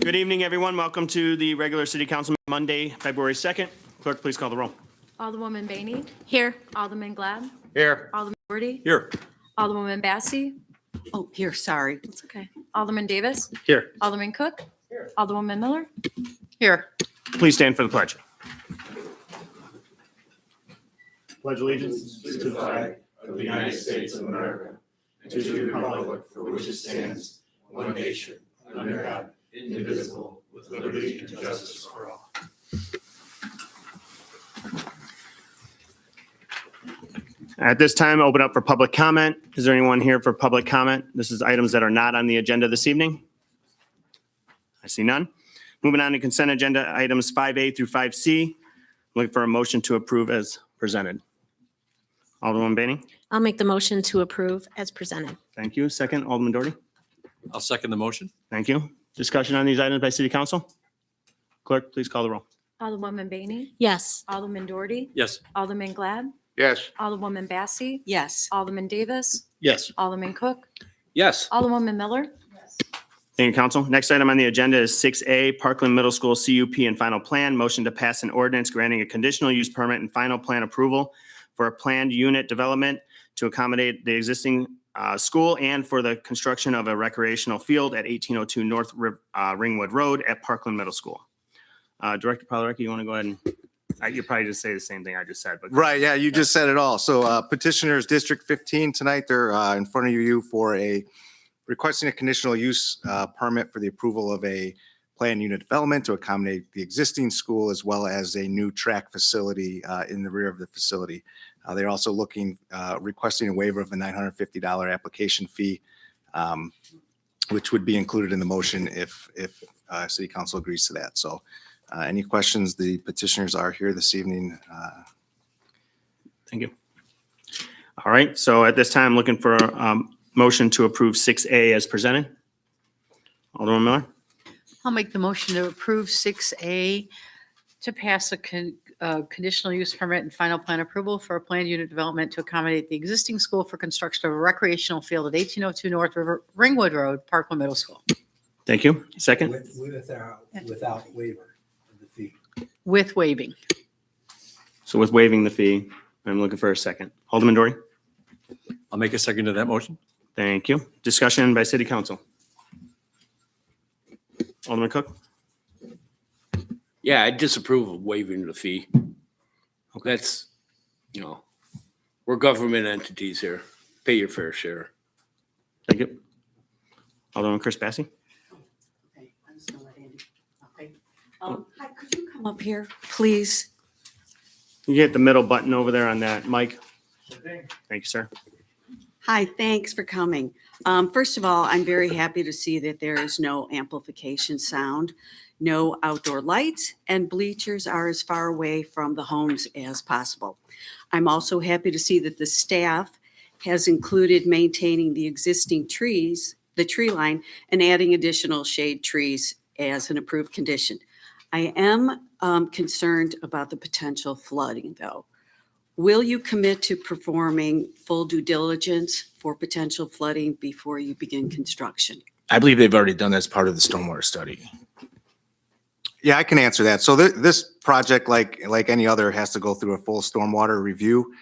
Good evening, everyone. Welcome to the regular City Council Monday, February 2nd. Clerk, please call the roll. Alderwoman Bainey? Here. Alderman Glad? Here. Alderman Doherty? Here. Alderwoman Bassey? Oh, here, sorry. That's okay. Alderman Davis? Here. Alderman Cook? Alderwoman Miller? Here. Please stand for the pledge. Pledge allegiance to the flag of the United States of America, and to the republic for which it stands, one nation, under God, indivisible, with liberty and justice for all. At this time, open up for public comment. Is there anyone here for public comment? This is items that are not on the agenda this evening. I see none. Moving on to consent agenda items 5A through 5C. Looking for a motion to approve as presented. Alderwoman Bainey, I'll make the motion to approve as presented. thank you. Second, Alderman Doherty, I'll second the motion. thank you. Discussion on these items by City Council. Clerk, please call the roll. Alderwoman Bainey? Yes. Alderman Doherty? Yes. Alderman Glad? Yes. Alderwoman Bassey? Yes. Alderman Davis? Yes. Alderman Cook? Yes. Alderwoman Miller? Thank you, Council. Next item on the agenda is 6A, Parkland Middle School CUP and final plan. Motion to pass an ordinance granting a conditional use permit and final plan approval for a planned unit development to accommodate the existing school and for the construction of a recreational field at 1802 North Ringwood Road at Parkland Middle School. Director Pawlicki, you want to go ahead and, you probably just say the same thing I just said, but. Right, yeah, you just said it all. So petitioners District 15 tonight, they're in front of you for requesting a conditional use permit for the approval of a planned unit development to accommodate the existing school as well as a new track facility in the rear of the facility. They're also requesting a waiver of the $950 application fee, which would be included in the motion if City Council agrees to that. So any questions? The petitioners are here this evening. Thank you. All right, so at this time, looking for a motion to approve 6A as presented. Alderman Miller, I'll make the motion to approve 6A to pass a conditional use permit and final plan approval for a planned unit development to accommodate the existing school for construction of a recreational field at 1802 North Ringwood Road, Parkland Middle School. thank you. Second, Without waiver of the fee. With waiving. so with waiving the fee, I'm looking for a second. Alderman Doherty, I'll make a second to that motion. thank you. Discussion by City Council. Alderman Cook, Yeah, I disapprove of waiving the fee. That's, we're government entities here. Pay your fair share. thank you. Alderman Chris Bassey, Okay, I'm just gonna let Andy. Okay. Hi, could you come up here, please? you hit the middle button over there on that mic. Thank you, sir. Hi, thanks for coming. First of all, I'm very happy to see that there is no amplification sound, no outdoor lights, and bleachers are as far away from the homes as possible. I'm also happy to see that the staff has included maintaining the existing trees, the tree line, and adding additional shade trees as an approved condition. I am concerned about the potential flooding, though. Will you commit to performing full due diligence for potential flooding before you begin construction? I believe they've already done that as part of the stormwater study. Yeah, I can answer that. So this project, like any other, has to go through a full stormwater review.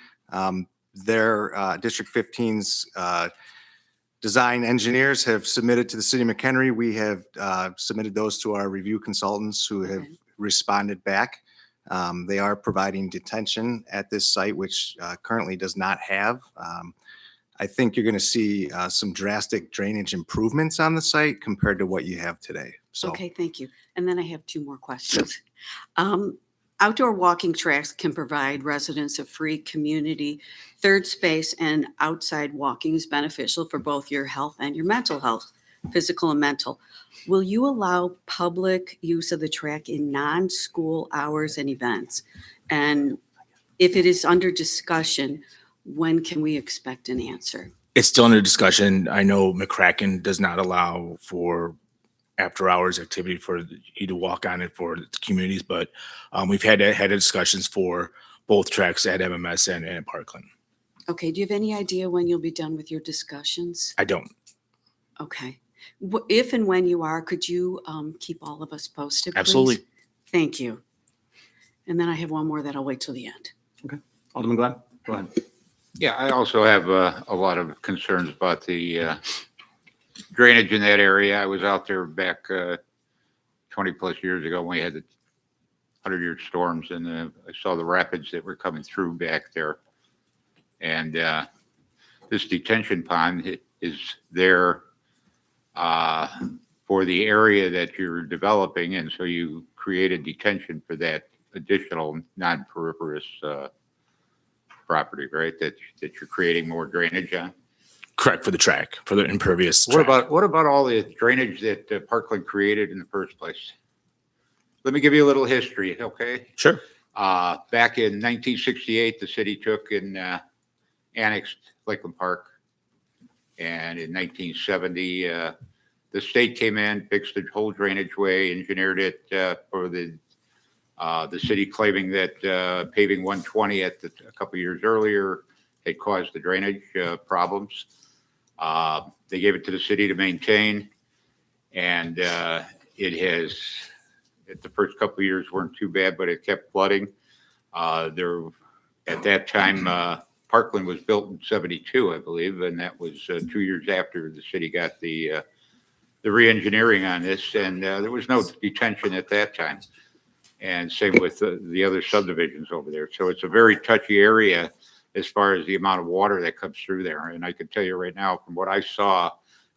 Their District 15's design engineers have submitted to the City of McHenry. We have submitted those to our review consultants who have responded back. They are providing detention at this site, which currently does not have. I think you're going to see some drastic drainage improvements on the site compared to what you have today. So, Okay, thank you. And then I have two more questions. Outdoor walking tracks can provide residents a free community third space, and outside walking is beneficial for both your health and your mental health, physical and mental. Will you allow public use of the track in non-school hours and events? And if it is under discussion, when can we expect an answer? It's still under discussion. I know McCracken does not allow for after hours activity for you to walk on it for the communities, but we've had discussions for both tracks at MMS and at Parkland. Okay, do you have any idea when you'll be done with your discussions? I don't. Okay. If and when you are, could you keep all of us posted, please? Absolutely. Thank you. And then I have one more that I'll wait till the end. Alderman Glad, go ahead. Yeah, I also have a lot of concerns about the drainage in that area. I was out there back 20 plus years ago when we had the 100-year storms, and I saw the rapids that were coming through back there. And this detention pond is there for the area that you're developing, and so you create a detention for that additional non-peripherous property, right? That you're creating more drainage on. Correct, for the track, for the impervious What track. about all the drainage that Parkland created in the first place? Let me give you a little history, okay? Sure. Back in 1968, the city took and annexed Lakeland Park. And in 1970, the state came in, fixed the whole drainage way, engineered it for the city, claiming that paving 120 a couple years earlier had caused the drainage problems. They gave it to the city to maintain, and it has, the first couple of years weren't too bad, but it kept flooding. There, at that time, Parkland was built in 72, I believe, and that was 2 years after the city got the re-engineering on this, and there was no detention at that time. And same with the other subdivisions over there. So it's a very touchy area as far as the amount of water that comes through there. And I can tell you right now, from what I saw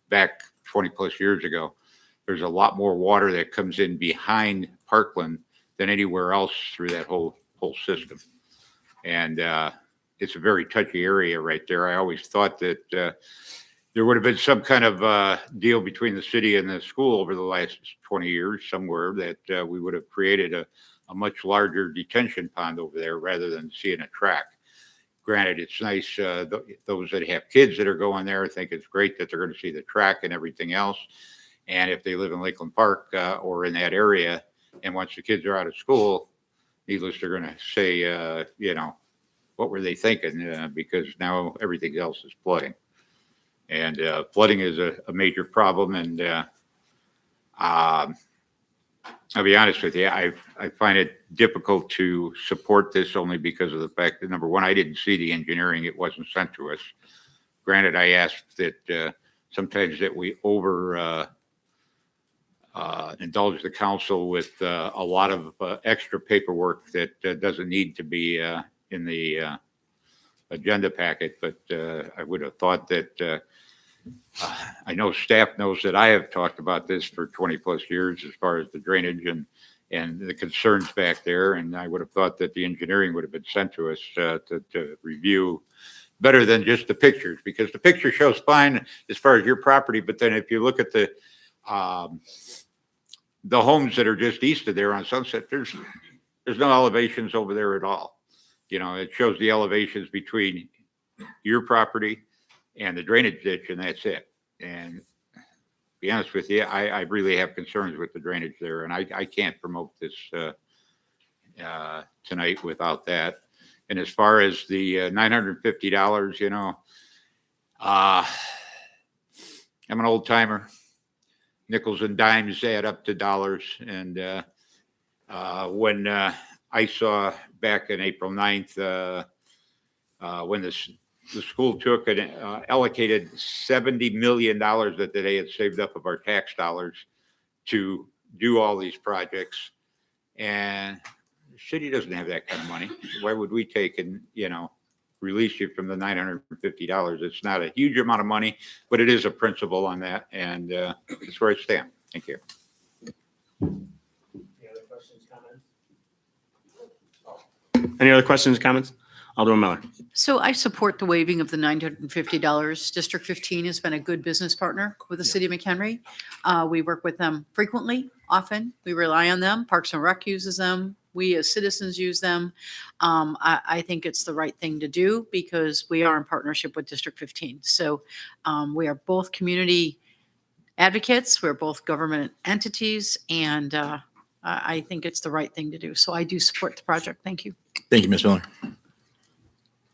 back 20 plus years ago, there's a lot more water that comes in behind Parkland than anywhere else through that whole system. And it's a very touchy area right there. I always thought that there would have been some kind of deal between the city and the school over the last 20 years somewhere, that we would have created a much larger detention pond over there rather than seeing a track. Granted, it's nice, those that have kids that are going there think it's great that they're going to see the track and everything else. And if they live in Lakeland Park or in that area, and once the kids are out of school, needless, they're going to say, you know, what were they thinking? Because now everything else is flooding. And flooding is a major problem. And I'll be honest with you, I find it difficult to support this only because of the fact that, number one, I didn't see the engineering. It wasn't sent to us. Granted, I asked that sometimes that we indulge the council with a lot of extra paperwork that doesn't need to be in the agenda packet. But I would have thought that I know staff knows that I have talked about this for 20 plus years as far as the drainage and the concerns back there. And I would have thought that the engineering would have been sent to us to review better than just the pictures, because the picture shows fine as far as your property. But then if you look at the homes that are just east of there on Sunset, there's no elevations over there at all. You know, it shows the elevations between your property and the drainage ditch, and that's it. And to be honest with you, I really have concerns with the drainage there, and I can't promote this tonight without that. And as far as the $950, you know, I'm an old timer. Nickels and dimes add up to dollars. And when I saw back in April 9th, when the school took and allocated $70 million that they had saved up of our tax dollars to do all these projects. And the city doesn't have that kind of money. Why would we take and, you know, release you from the $950? It's not a huge amount of money, but it is a principle on that. And that's where I stand. Thank you. Any other questions, comments? Alderman Miller. So I support the waiving of the $950. District 15 has been a good business partner with the city of McHenry. We work with them frequently, often. We rely on them. Parks and Rec uses them. We as citizens use them. I think it's the right thing to do because we are in partnership with District 15. So we are both community advocates. We're both government entities, and I think it's the right thing to do. So I do support the project. Thank you. Thank you, Ms. Miller.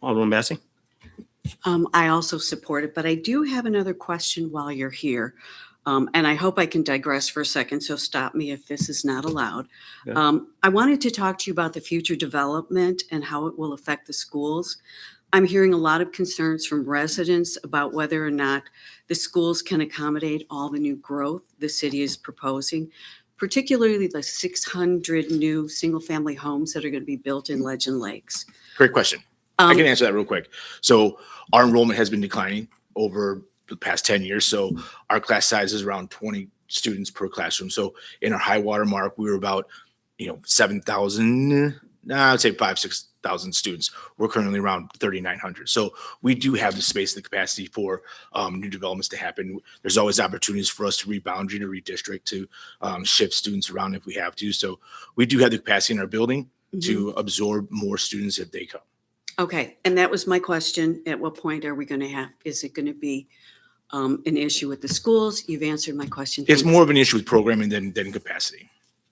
Alderman Bassi. I also support it, but I do have another question while you're here. And I hope I can digress for a second, so stop me if this is not allowed. Okay. I wanted to talk to you about the future development and how it will affect the schools. I'm hearing a lot of concerns from residents about whether or not the schools can accommodate all the new growth the city is proposing, particularly the 600 new single-family homes that are going to be built in Legend Lakes. Great question. I Um, can answer that real quick. So our enrollment has been declining over the past 10 years. So our class size is around 20 students per classroom. So in our high water mark, we were about, 7,000, I'd say 6,000 students. We're currently around 3,900. So we do have the space, the capacity for new developments to happen. There's always opportunities for us to reboundary, to redistrict, to shift students around if we have to. So we do have the capacity in our building to absorb more students if they come. Okay, and that was my question. At what point are we going to have, is it going to be an issue with the schools? You've answered my question. It's Thanks. more of an issue with programming than capacity.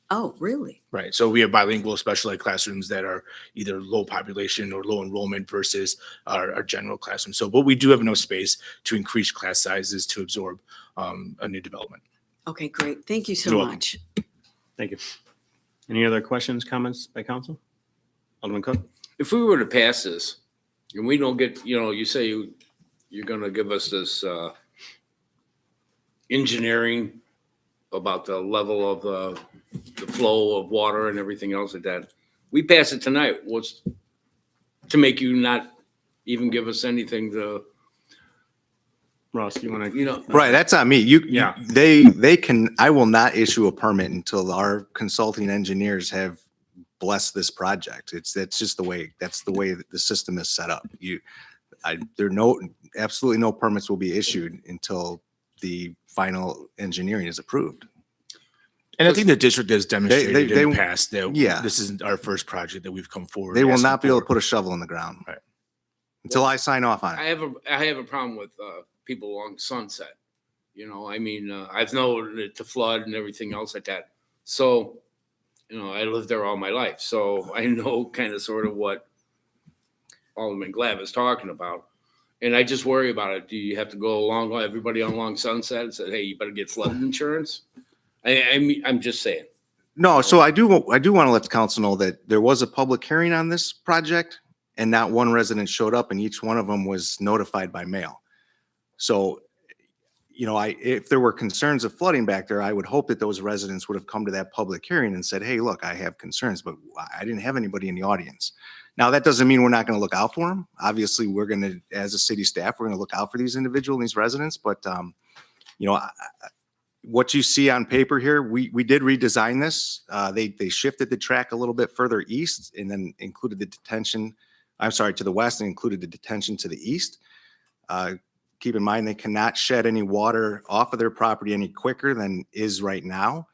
Oh, really? Right. So we have bilingual special ed classrooms that are either low population or low enrollment versus our general classroom. So, but we do have enough space to increase class sizes to absorb a new development. Okay, great. Thank you so You're welcome. much. Thank you. Any other questions, comments by council? Alderman Cook? If we were to pass this and we don't get, you say you're going to give us this engineering about the level of the flow of water and everything else like that. We pass it tonight. What's to make you not even give us anything to, Ross, you want to? Right, that's on me. Yeah. They can, I will not issue a permit until our consulting engineers have blessed this project. That's just the way, that's the way that the system is set up. Absolutely no permits will be issued until the final engineering is approved. And I think the district has demonstrated in they- the past that yeah. this isn't our first project that we've come forward. They will asking not be able to for. put a shovel in the ground. Right. Until I sign off on it. I have a problem with people along Sunset. I've known it to flood and everything else like that. So, I lived there all my life. So I know kind of sort of what Alderman Glab is talking about. And I just worry about it. Do you have to go along everybody along Sunset and say, hey, you better get flood insurance? I'm just saying. No, so I do want to let the council know that there was a public hearing on this project and not one resident showed up and each one of them was notified by mail. So, if there were concerns of flooding back there, I would hope that those residents would have come to that public hearing and said, hey, look, I have concerns, but I didn't have anybody in the audience. Now, that doesn't mean we're not going to look out for them. Obviously, we're going to, as a city staff, we're going to look out for these individuals, these residents, but what you see on paper here, we did redesign this. They shifted the track a little bit further east and then included the detention, to the west and included the detention to the east. Keep in mind, they cannot shed any water off of their property any quicker than is right now.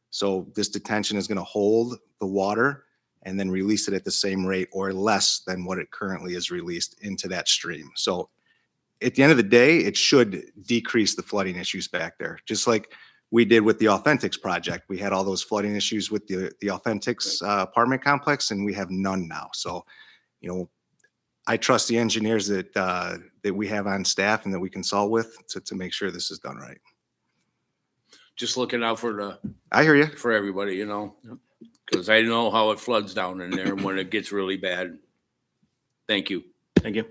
So this detention is going to hold the water and then release it at the same rate or less than what it currently is released into that stream. So at the end of the day, it should decrease the flooding issues back there, just like we did with the Authentics project. We had all those flooding issues with the Authentics apartment complex, and we have none now. So, I trust the engineers that we have on staff and that we consult with to make sure this is done right. Just looking out for I hear you. for everybody, because I know how it floods down in there when it gets really bad. Thank you. Thank you.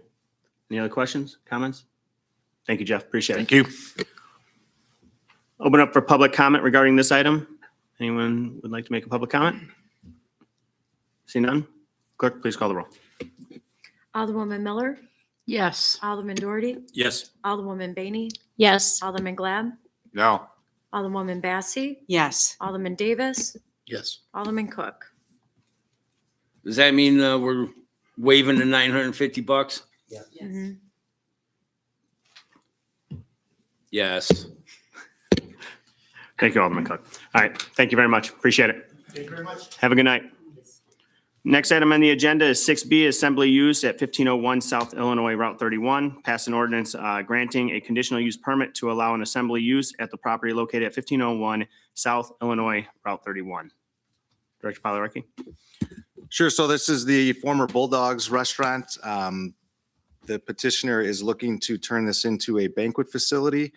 Any other questions, comments? Thank you, Jeff. Appreciate it. Thank you. Open up for public comment regarding this item. Anyone would like to make a public comment? See none? Clerk, please call the roll. Alderwoman Miller, Yes. Alderman Doherty, Yes. Alderwoman Bainey, Yes. Alderman Glad, No. Alderwoman Bassey, Yes. Alderman Davis, Yes. Alderman Cook. Does that mean we're waiving the $950? Mhm. Yes. Thank you, Alderman Cook. All right, thank you very much. Appreciate it. Thank you very much. Have a good night. Next item on the agenda is 6B, Assembly Use at 1501 South Illinois Route 31. Pass an ordinance granting a conditional use permit to allow an assembly use at the property located at 1501 South Illinois Route 31. Director Polaraki? Sure. So this is the former Bulldogs restaurant. The petitioner is looking to turn this into a banquet facility.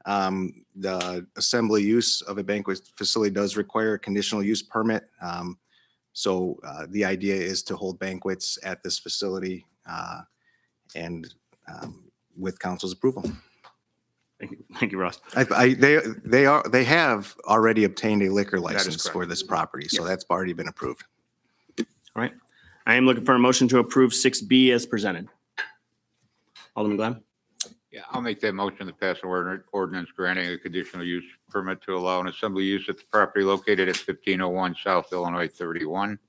The assembly use of a banquet facility does require a conditional use permit. So the idea is to hold banquets at this facility and with council's approval. Thank you, Ross. They have already obtained a liquor is license correct. for this property, so that's already been approved. All right. I am looking for a motion to approve 6B as presented. Alderman Glad? Yeah, I'll make that motion to pass ordinance granting a conditional use permit to allow an assembly use at the property located at 1501 South Illinois 31.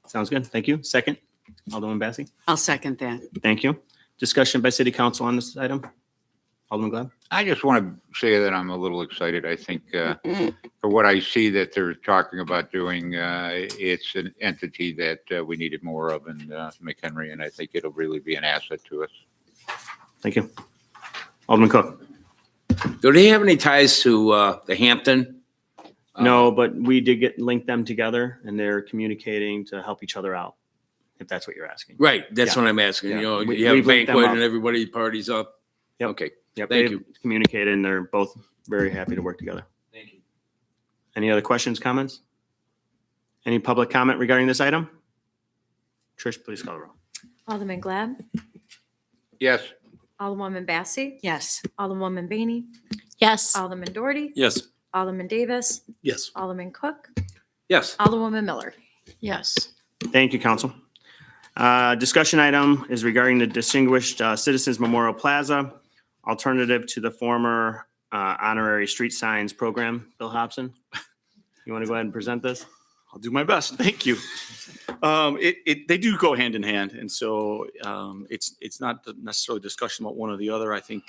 Sounds good. Thank you. Second, Alderman Bassi? I'll second that. Thank you. Discussion by city council on this item? Alderman Glad? I just want to say that I'm a little excited. I think for what I see that they're talking about doing, it's an entity that we needed more of in McHenry, and I think it'll really be an asset to us. Thank you. Alderman Cook? Do they have any ties to the Hampton? No, but we did link them together and they're communicating to help each other out, if that's what you're asking. Right, that's Yeah. what I'm asking. Yeah. You know, We- you have a we've linked them banquet up. and everybody parties up. Yep. Okay, Yep, Thank they've you. communicated and they're both very happy to work together. thank you. Any other questions, comments? Any public comment regarding this item? Trish, please call the roll. Alderman Glad, Yes, Alderwoman Bassi, Yes. Alderwoman Bainey, Yes. Alderman Doherty, Yes. Alderman Davis, Yes. Alderman Cook, Yes, Alderwoman Miller. Yes. Thank you, council. Discussion item is regarding the Distinguished Citizens Memorial Plaza, alternative to the former honorary street signs program. Bill Hobson, you want to go ahead and present this? I'll do my best. Thank you. They do go hand in hand. And so it's not necessarily discussion about one or the other. I think,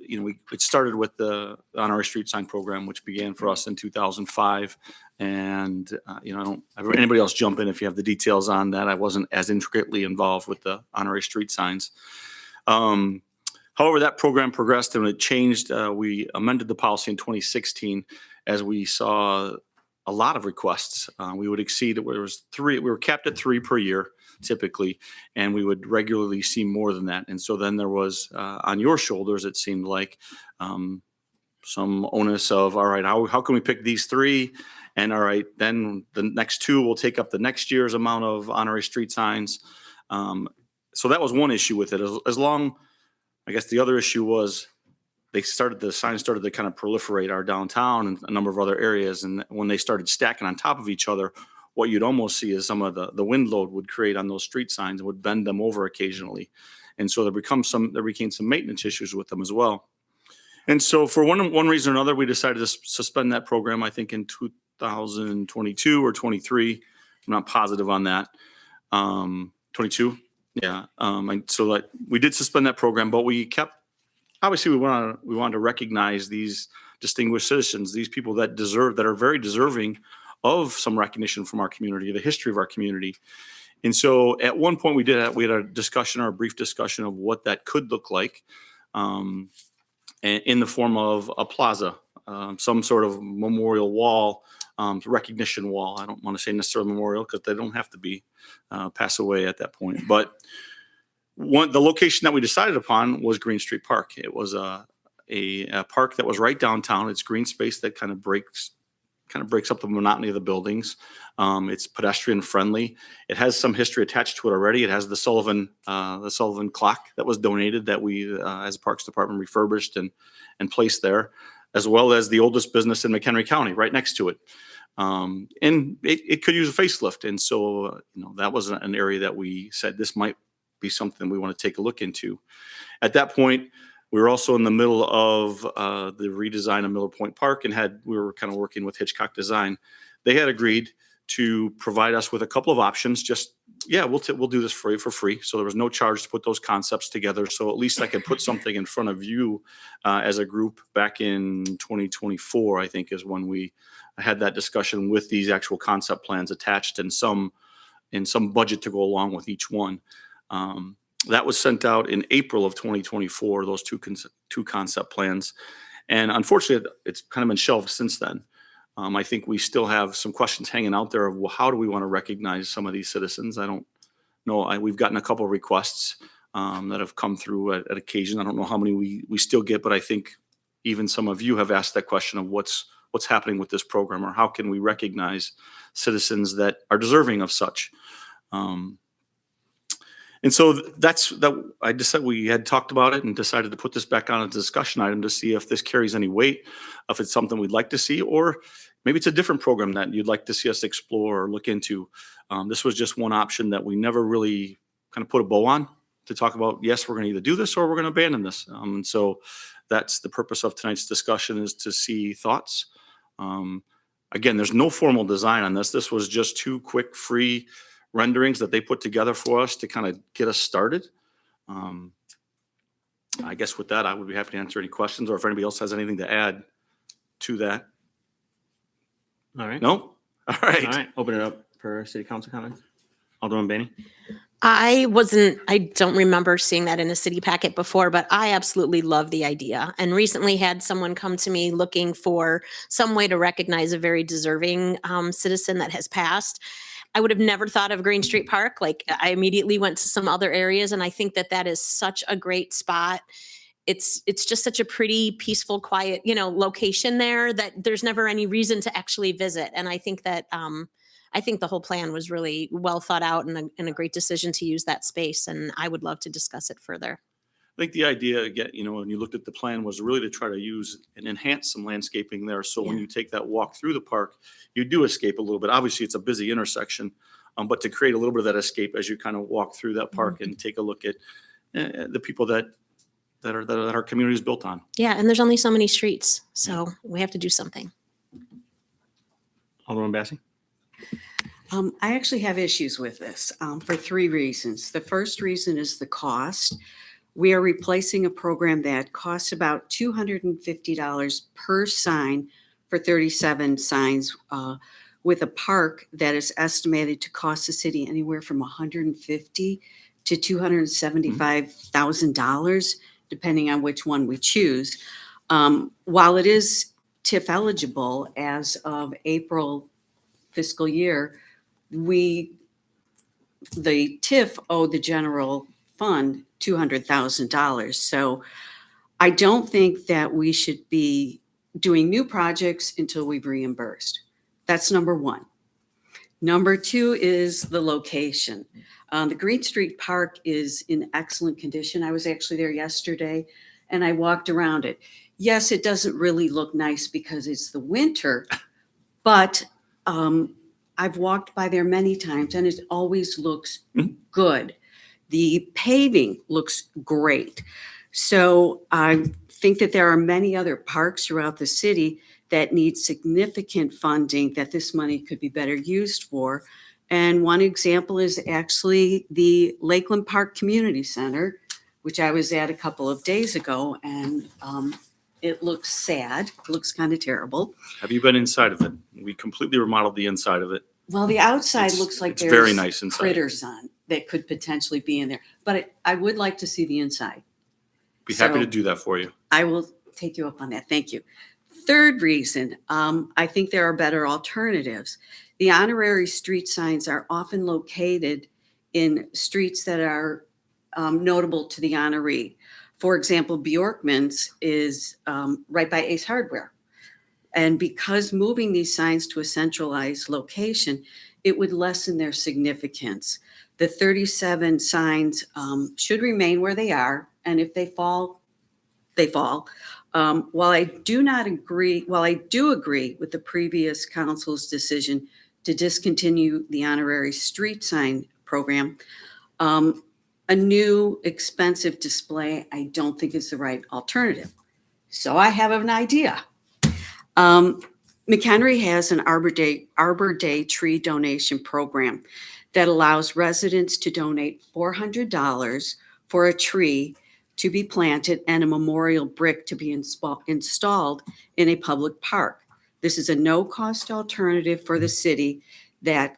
it started with the honorary street sign program, which began for us in 2005. And, I don't, anybody else jump in if you have the details on that. I wasn't as intricately involved with the honorary street signs. However, that program progressed and it changed. We amended the policy in 2016 as we saw a lot of requests. We would exceed, there was three, we were capped at 3 per year typically, and we would regularly see more than that. And so then there was on your shoulders, it seemed like some onus of, all right, how can we pick these 3? And all right, then the next 2 will take up the next year's amount of honorary street signs. So that was one issue with it. As long, I guess the other issue was the signs started to kind of proliferate our downtown and a number of other areas. And when they started stacking on top of each other, what you'd almost see is some of the wind load would create on those street signs and would bend them over occasionally. And so there became some maintenance issues with them as well. And so for one reason or another, we decided to suspend that program, I think in 2022 or 23. I'm not positive on that. 22. Yeah. And so like we did suspend that program, but we kept, obviously we wanted to recognize these distinguished citizens, these people that are very deserving of some recognition from our community, the history of our community. And so at one point we had a discussion or a brief discussion of what that could look like in the form of a plaza, some sort of memorial wall, recognition wall. I don't want to say necessarily memorial because they don't have to be pass away at that point. But the location that we decided upon was Green Street Park. It was a park that was right downtown. It's green space that kind of breaks up the monotony of the buildings. It's pedestrian friendly. It has some history attached to it already. It has the Sullivan clock that was donated that we, as a Parks Department, refurbished and placed there, as well as the oldest business in McHenry County right next to it. And it could use a facelift. And so, that was an area that we said this might be something we want to take a look into. At that point, we were also in the middle of the redesign of Miller Point Park and we were kind of working with Hitchcock Design. They had agreed to provide us with a couple of options. We'll do this for free. So there was no charge to put those concepts together. So at least I could put something in front of you as a group back in 2024, I think is when we had that discussion with these actual concept plans attached and some budget to go along with each one. That was sent out in April of 2024, those two concept plans. And unfortunately, it's kind of been shelved since then. I think we still have some questions hanging out there of, well, how do we want to recognize some of these citizens? I don't know. We've gotten a couple of requests that have come through at occasion. I don't know how many we still get, but I think even some of you have asked that question of what's happening with this program, or how can we recognize citizens that are deserving of such. And so I decided, we had talked about it and decided to put this back on a discussion item to see if this carries any weight, if it's something we'd like to see, or maybe it's a different program that you'd like to see us explore or look into. This was just one option that we never really kind of put a bow on to talk about. Yes, we're going to either do this or we're going to abandon this. And so that's the purpose of tonight's discussion, is to see thoughts. Again, there's no formal design on this. This was just 2 quick free renderings that they put together for us to kind of get us started. I guess with that, I would be happy to answer any questions, or if anybody else has anything to add to that. All right. No? All right. All right. Open it up for city council comments. Alderman Bainey. I don't remember seeing that in a city packet before, but I absolutely love the idea. And recently had someone come to me looking for some way to recognize a very deserving citizen that has passed. I would have never thought of Green Street Park. Like, I immediately went to some other areas, and I think that is such a great spot. It's just such a pretty, peaceful, quiet, location there that there's never any reason to actually visit. And I think that I think the whole plan was really well thought out, and a great decision to use that space. And I would love to discuss it further. I think the idea, again, when you looked at the plan, was really to try to use and enhance some landscaping there. So when you take that walk through the park, you do escape a little bit. Obviously, it's a busy intersection, but to create a little bit of that escape as you kind of walk through that park and take a look at the people that our community is built on. Yeah, and there's only so many streets, so we have to do something. Alderman Bassi. I actually have issues with this for 3 reasons. The first reason is the cost. We are replacing a program that costs about $250 per sign for 37 signs with a park that is estimated to cost the city anywhere from $150,000 to $275,000, depending on which one we choose. While it is TIF eligible as of April fiscal year, the TIF owed the general fund $200,000. So I don't think that we should be doing new projects until we've reimbursed. That's number 1. Number 2 is the location. The Green Street Park is in excellent condition. I was actually there yesterday and I walked around it. Yes, it doesn't really look nice because it's the winter, but I've walked by there many times and it always looks good. The paving looks great. So I think that there are many other parks throughout the city that need significant funding that this money could be better used for. And one example is actually the Lakeland Park Community Center, which I was at a couple of days ago, and it looks sad. It looks kind of terrible. Have you been inside of it? We completely remodeled the inside of it. Well, the outside It's- looks like it's there's very nice inside. critters on that could potentially be in there. But I would like to see the inside. Be happy So- to do that for you. I will take you up on that. Thank you. Third reason, I think there are better alternatives. The honorary street signs are often located in streets that are notable to the honoree. For example, Bjorkman's is right by Ace Hardware. And because moving these signs to a centralized location, it would lessen their significance. The 37 signs should remain where they are, and if they fall, they fall. While I do agree with the previous council's decision to discontinue the honorary street sign program, a new expensive display I don't think is the right alternative. So I have an idea. McHenry has an Arbor Day tree donation program that allows residents to donate $400 for a tree to be planted and a memorial brick to be installed in a public park. This is a no-cost alternative for the city that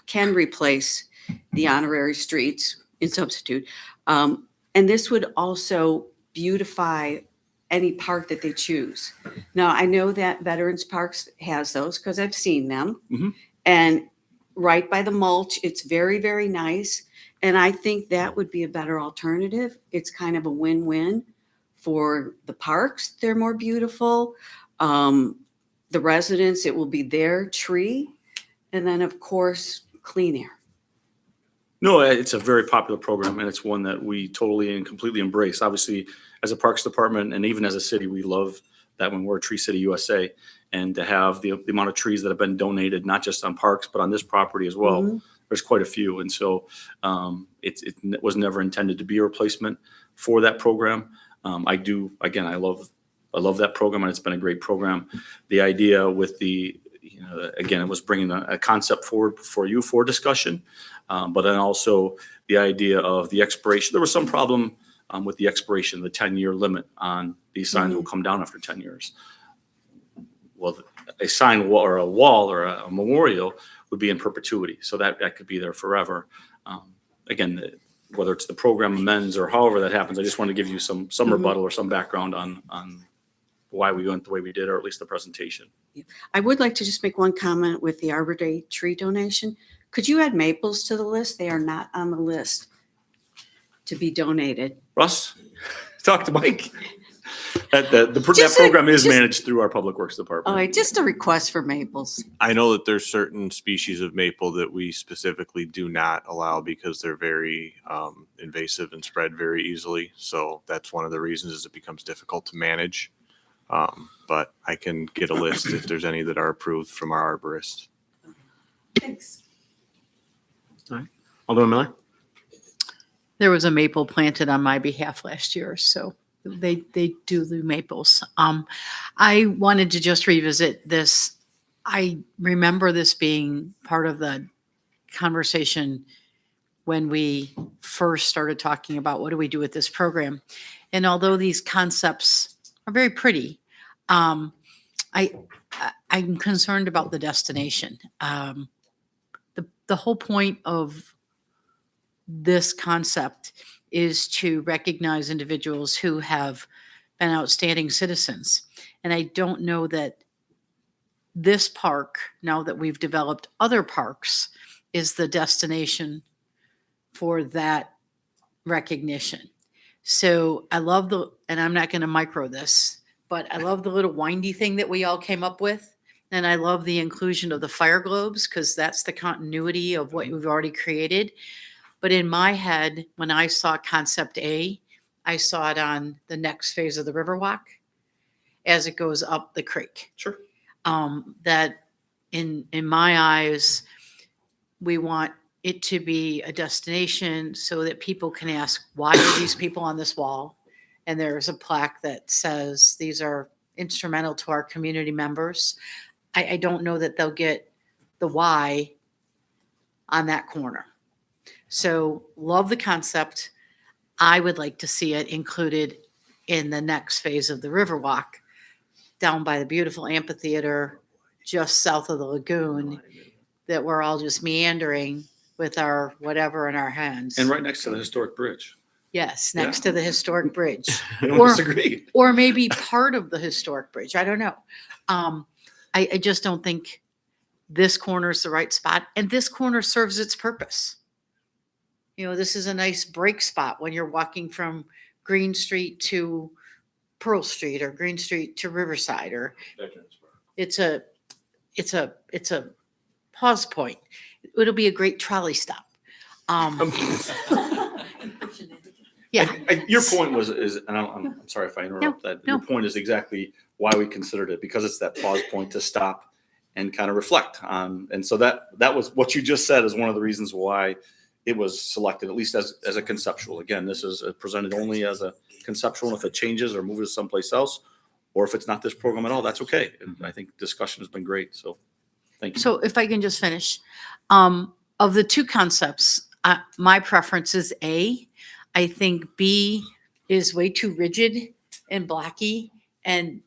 can replace the honorary streets in substitute. And this would also beautify any park that they choose. Now, I know that Veterans Parks has those because I've seen them. Mhm. And right by the mulch. It's very, very nice. And I think that would be a better alternative. It's kind of a win-win for the parks. They're more beautiful. The residents, it will be their tree. And then, of course, clean air. No, it's a very popular program, and it's one that we totally and completely embrace. Obviously, as a Parks Department and even as a city, we love that when we're Tree City USA, and to have the amount of trees that have been donated, not just on parks, but on this property as well. Mhm. There's quite a few. And so it was never intended to be a replacement for that program. I love that program, and it's been a great program. The idea with again, it was bringing a concept forward for you for discussion. But then also the idea of the expiration. There was some problem with the expiration, the 10-year limit on these signs will come down after 10 years. Well, a sign wall or a wall or a memorial would be in perpetuity. So that could be there forever. Again, whether it's the program amends or however that happens, I just want to give you some rebuttal or some background on why we went the way we did, or at least the presentation. I would like to just make one comment with the Arbor Day tree donation. Could you add maples to the list? They are not on the list to be donated. Russ, talk to Mike. That Just program is just- managed through our Public Works Department. All right, just a request for maples. I know that there's certain species of maple that we specifically do not allow because they're very invasive and spread very easily. So that's one of the reasons is it becomes difficult to manage. But I can get a list if there's any that are approved from our arborist. Thanks. Alderman Miller? There was a maple planted on my behalf last year, so they do the maples. I wanted to just revisit this. I remember this being part of the conversation when we first started talking about what do we do with this program. And although these concepts are very pretty, I'm concerned about the destination. The whole point of this concept is to recognize individuals who have been outstanding citizens. And I don't know that this park, now that we've developed other parks, is the destination for that recognition. So I love and I'm not going to micro this, but I love the little windy thing that we all came up with. And I love the inclusion of the fire globes because that's the continuity of what we've already created. But in my head, when I saw Concept A, I saw it on the next phase of the Riverwalk as it goes up the creek. Sure. That in my eyes, we want it to be a destination so that people can ask, why are these people on this wall? And there's a plaque that says these are instrumental to our community members. I don't know that they'll get the why on that corner. So love the concept. I would like to see it included in the next phase of the Riverwalk down by the beautiful amphitheater just south of the lagoon that we're all just meandering with our whatever in our hands. And right next to the historic bridge. Yes, next to the historic bridge. I don't Or- disagree. Or maybe part of the historic bridge. I don't know. I just don't think this corner is the right spot. And this corner serves its purpose. You know, this is a nice break spot when you're walking from Green Street to Pearl Street or Green Street to Riverside, or it's a pause point. It'll be a great trolley stop. Yeah. Your point and I'm sorry if I interrupt that. Your point is exactly why we considered it, because it's that pause point to stop and kind of reflect on. And so that was what you just said is one of the reasons why it was selected, at least as a conceptual. Again, this is presented only as a conceptual. And if it changes or moves someplace else, or if it's not this program at all, that's okay. And I think discussion has been great. So thank you. So if I can just finish, of the two concepts, my preference is A. I think B is way too rigid and blocky and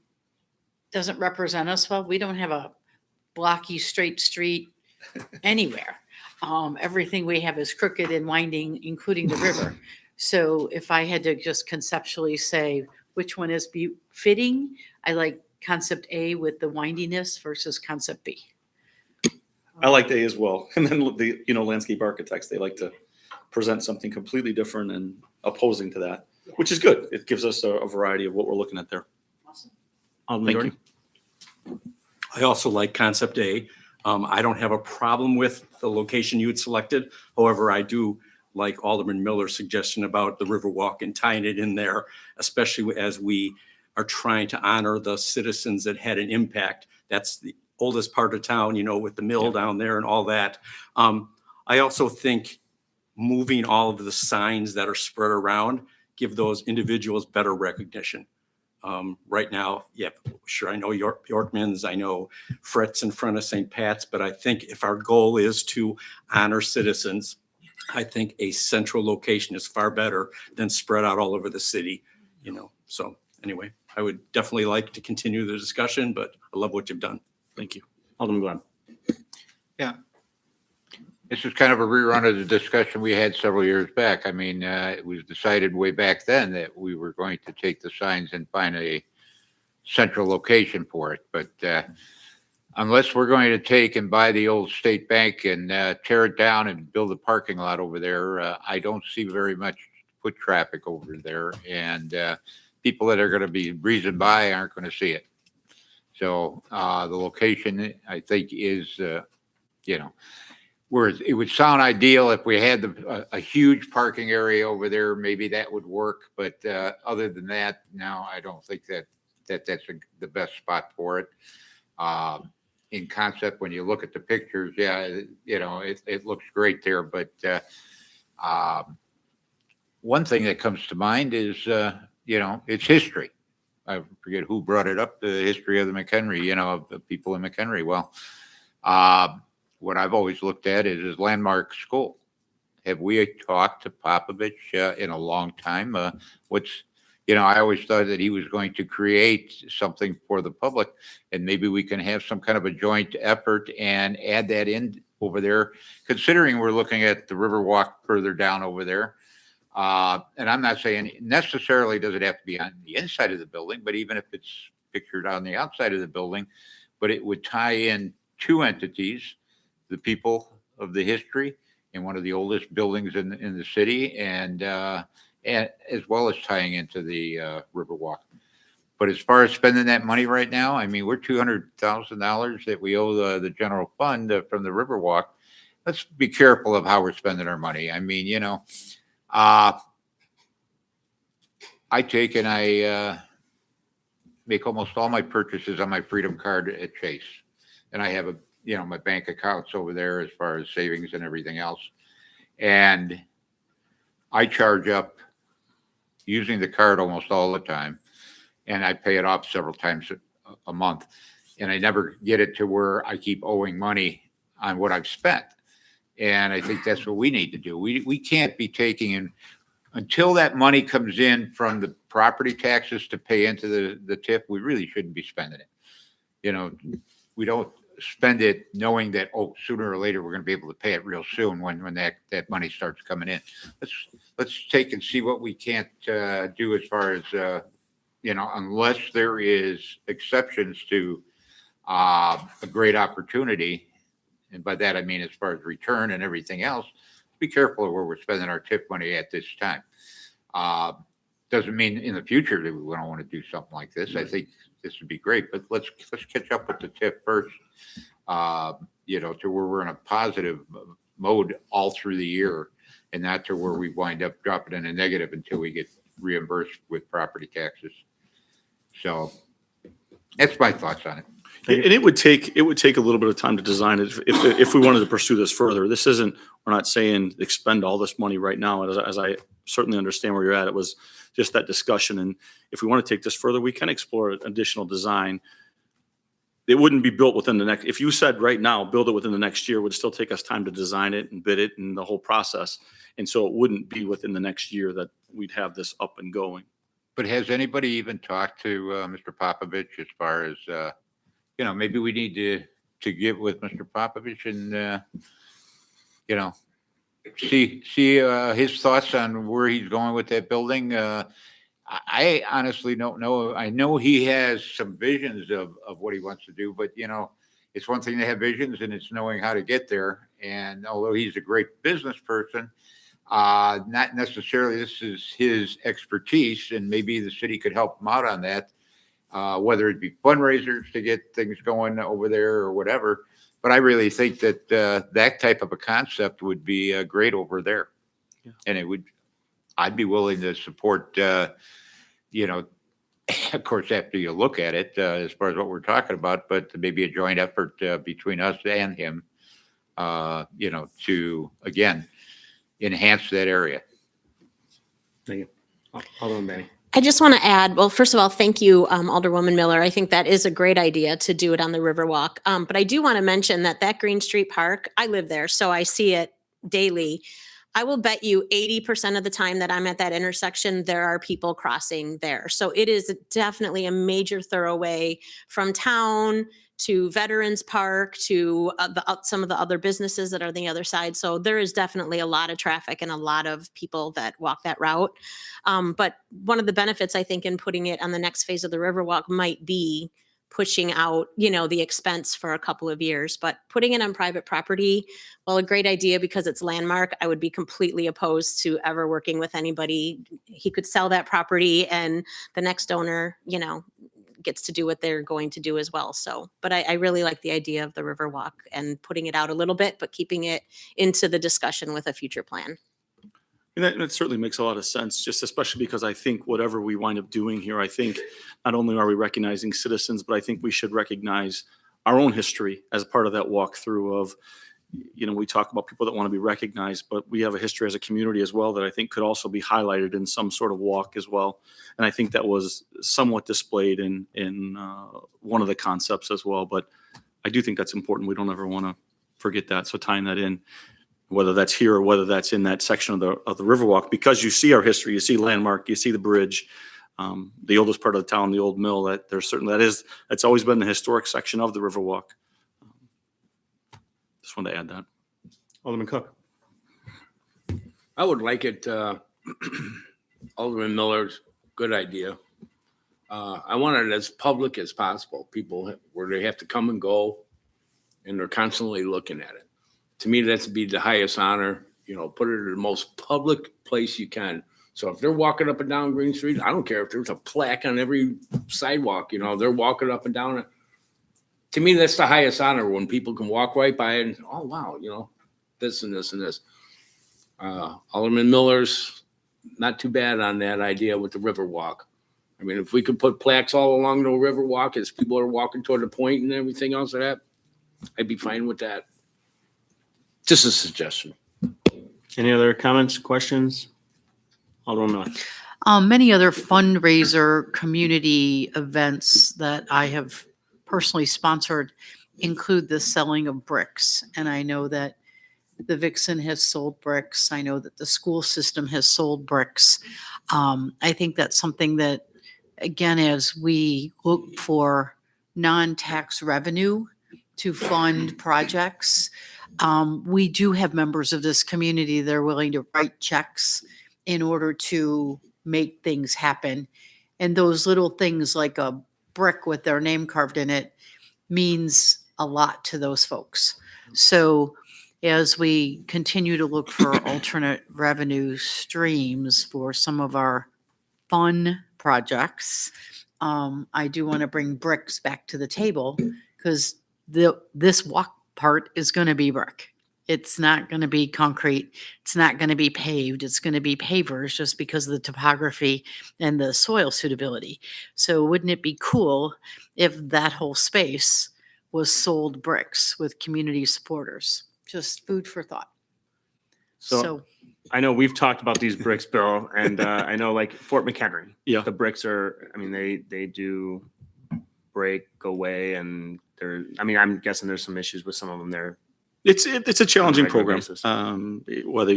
doesn't represent us well. We don't have a blocky straight street anywhere. Everything we have is crooked and winding, including the river. So if I had to just conceptually say which one is fitting, I like concept A with the windiness versus concept B. I like A as well. And then the, landscape architects, they like to present something completely different and opposing to that, which is good. It gives us a variety of what we're looking at there. Awesome. Alderman Thank Doherty? I also like concept A. I don't have a problem with the location you had selected. However, I do like Alderman Miller's suggestion about the Riverwalk and tying it in there, especially as we are trying to honor the citizens that had an impact. That's the oldest part of town, with the mill down there and all that. I also think moving all of the signs that are spread around, give those individuals better recognition. Right now, sure, I know Yorkman's, I know Fret's in front of St. Pat's, but I think if our goal is to honor citizens, I think a central location is far better than spread out all over the city, So anyway, I would definitely like to continue the discussion, but I love what you've done. Thank you. Alderman Glenn? Yeah. This is kind of a rerun of the discussion we had several years back. I mean, it was decided way back then that we were going to take the signs and find a central location for it. But unless we're going to take and buy the old state bank and tear it down and build a parking lot over there, I don't see very much foot traffic over there. And people that are going to be breezing by aren't going to see it. So the location, I think, is, whereas it would sound ideal if we had a huge parking area over there, maybe that would work. But other than that, no, I don't think that's the best spot for it. In concept, when you look at the pictures, it looks great there. But one thing that comes to mind is, it's history. I forget who brought it up, the history of the McHenry, of the people in McHenry. Well, what I've always looked at is landmark school. Have we talked to Popovich in a long time? I always thought that he was going to create something for the public, and maybe we can have some kind of a joint effort and add that in over there, considering we're looking at the Riverwalk further down over there. And I'm not saying necessarily does it have to be on the inside of the building, but even if it's pictured on the outside of the building, but it would tie in two entities, the people of the history in one of the oldest buildings in the city, and as well as tying into the Riverwalk. But as far as spending that money right now, I mean, we're $200,000 that we owe the general fund from the Riverwalk. Let's be careful of how we're spending our money. I mean, I take and I make almost all my purchases on my Freedom card at Chase. And I have my bank accounts over there as far as savings and everything else. And I charge up using the card almost all the time. And I pay it off several times a month. And I never get it to where I keep owing money on what I've spent. And I think that's what we need to do. We can't be taking in until that money comes in from the property taxes to pay into the TIF. We really shouldn't be spending it. We don't spend it knowing that, sooner or later we're going to be able to pay it real soon when that money starts coming in. Let's take and see what we can't do as far as unless there is exceptions to a great opportunity. And by that, I mean, as far as return and everything else, be careful of where we're spending our TIF money at this time. Doesn't mean in the future that we don't want to do something like this. I think this would be great, but let's catch up with the TIF first, to where we're in a positive mode all through the year and not to where we wind up dropping in a negative until we get reimbursed with property taxes. So that's my thoughts on it. And it would take a little bit of time to design it if we wanted to pursue this further. We're not saying expend all this money right now. As I certainly understand where you're at, it was just that discussion. And if we want to take this further, we can explore additional design. It wouldn't be built within the next, if you said right now, build it within the next year, it would still take us time to design it and bid it and the whole process. And so it wouldn't be within the next year that we'd have this up and going. But has anybody even talked to Mr. Popovich as far as, maybe we need to get with Mr. Popovich and, see his thoughts on where he's going with that building. I honestly don't know. I know he has some visions of what he wants to do, but it's one thing to have visions and it's knowing how to get there. And although he's a great business person, not necessarily this is his expertise, and maybe the city could help him out on that, whether it be fundraisers to get things going over there or whatever. But I really think that that type of a concept would be great over there. Yeah. And I'd be willing to support, you know, of course, after you look at it, as far as what we're talking about, but maybe a joint effort between us and him, you know, to, again, enhance that area. Thank you. Alderman Benny. I just want to add, well, first of all, thank you, Alderwoman Miller. I think that is a great idea to do it on the Riverwalk. But I do want to mention that Green Street Park, I live there, so I see it daily. I will bet you 80% of the time that I'm at that intersection, there are people crossing there. So it is definitely a major thoroughway from town to Veterans Park to some of the other businesses that are on the other side. So there is definitely a lot of traffic and a lot of people that walk that route. But one of the benefits, I think, in putting it on the next phase of the Riverwalk might be pushing out, the expense for a couple of years. But putting it on private property, well, a great idea because it's landmark. I would be completely opposed to ever working with anybody. He could sell that property and the next owner, gets to do what they're going to do as well. So, but I really like the idea of the Riverwalk and putting it out a little bit, but keeping it into the discussion with a future plan. And that certainly makes a lot of sense, just especially because I think whatever we wind up doing here, I think not only are we recognizing citizens, but I think we should recognize our own history as part of that walkthrough of, we talk about people that want to be recognized, but we have a history as a community as well that I think could also be highlighted in some sort of walk as well. And I think that was somewhat displayed in one of the concepts as well. But I do think that's important. We don't ever want to forget that. So tying that in, whether that's here or whether that's in that section of the Riverwalk, because you see our history, you see landmark, you see the bridge, the oldest part of the town, the old mill. That's always been the historic section of the Riverwalk. Just wanted to add that. Alderman Cook. I would like it, Alderman Miller's good idea. I want it as public as possible. People where they have to come and go and they're constantly looking at it. To me, that's be the highest honor, put it in the most public place you can. So if they're walking up and down Green Street, I don't care if there's a plaque on every sidewalk, they're walking up and down it. To me, that's the highest honor when people can walk right by it and, oh, wow, this and this and this. Alderman Miller's not too bad on that idea with the Riverwalk. I mean, if we could put plaques all along the Riverwalk as people are walking toward the point and everything else like that, I'd be fine with that. Just a suggestion. Any other comments, questions? Alderman Miller. Many other fundraiser community events that I have personally sponsored include the selling of bricks. And I know that the Vixen has sold bricks. I know that the school system has sold bricks. I think that's something that, again, as we look for non-tax revenue to fund projects, we do have members of this community that are willing to write checks in order to make things happen. And those little things like a brick with their name carved in it means a lot to those folks. So as we continue to look for alternate revenue streams for some of our fun projects, I do want to bring bricks back to the table because this walk part is going to be brick. It's not going to be concrete. It's not going to be paved. It's going to be pavers just because of the topography and the soil suitability. So wouldn't it be cool if that whole space was sold bricks with community supporters? Just food for thought. So I know we've talked about these bricks, Bill, and I know like Fort McHenry. Yeah. The bricks are, they do break away and I'm guessing there's some issues with some of them there. It's a challenging regular program. basis. Whether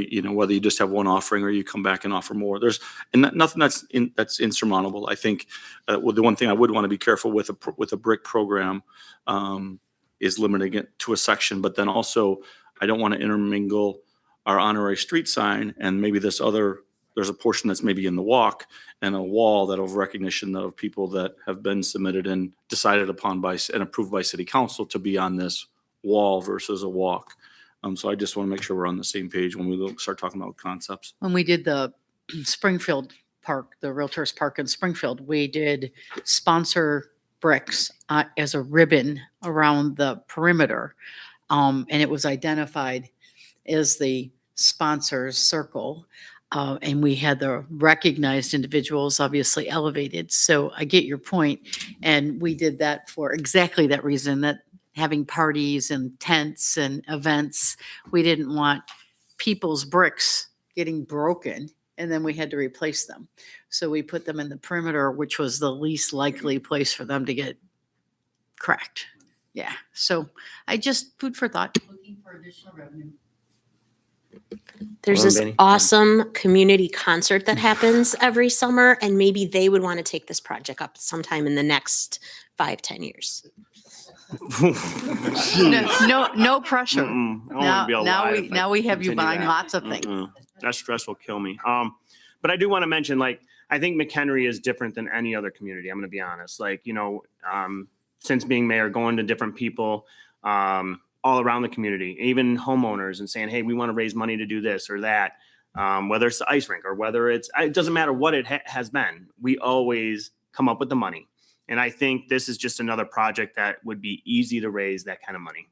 you just have one offering or you come back and offer more. There's nothing that's insurmountable. I think the one thing I would want to be careful with a brick program is limiting it to a section, but then also I don't want to intermingle our honorary street sign and maybe this other there's a portion that's maybe in the walk and a wall that of recognition of people that have been submitted and decided upon by and approved by city council to be on this wall versus a walk. So I just want to make sure we're on the same page when we start talking about concepts. When we did the Springfield Park, the Realtors Park in Springfield, we did sponsor bricks as a ribbon around the perimeter. And it was identified as the sponsors circle. And we had the recognized individuals obviously elevated. So I get your point. And we did that for exactly that reason, that having parties and tents and events, we didn't want people's bricks getting broken and then we had to replace them. So we put them in the perimeter, which was the least likely place for them to get cracked. Yeah. So I just, food for thought. Looking for additional revenue. There's Hold on, this Benny. awesome community concert that happens every summer, and maybe they would want to take this project up sometime in the next 5-10 years. No pressure. Mm-mm. I wanna be alive if I Now we have you continue buying that. lots of things. Mm-mm. That stress will kill me. But I do want to mention, like, I think McHenry is different than any other community. I'm going to be honest. Like, since being mayor, going to different people all around the community, even homeowners, and saying, hey, we want to raise money to do this or that, whether it's the ice rink or whether it doesn't matter what it has been. We always come up with the money. And I think this is just another project that would be easy to raise that kind of money.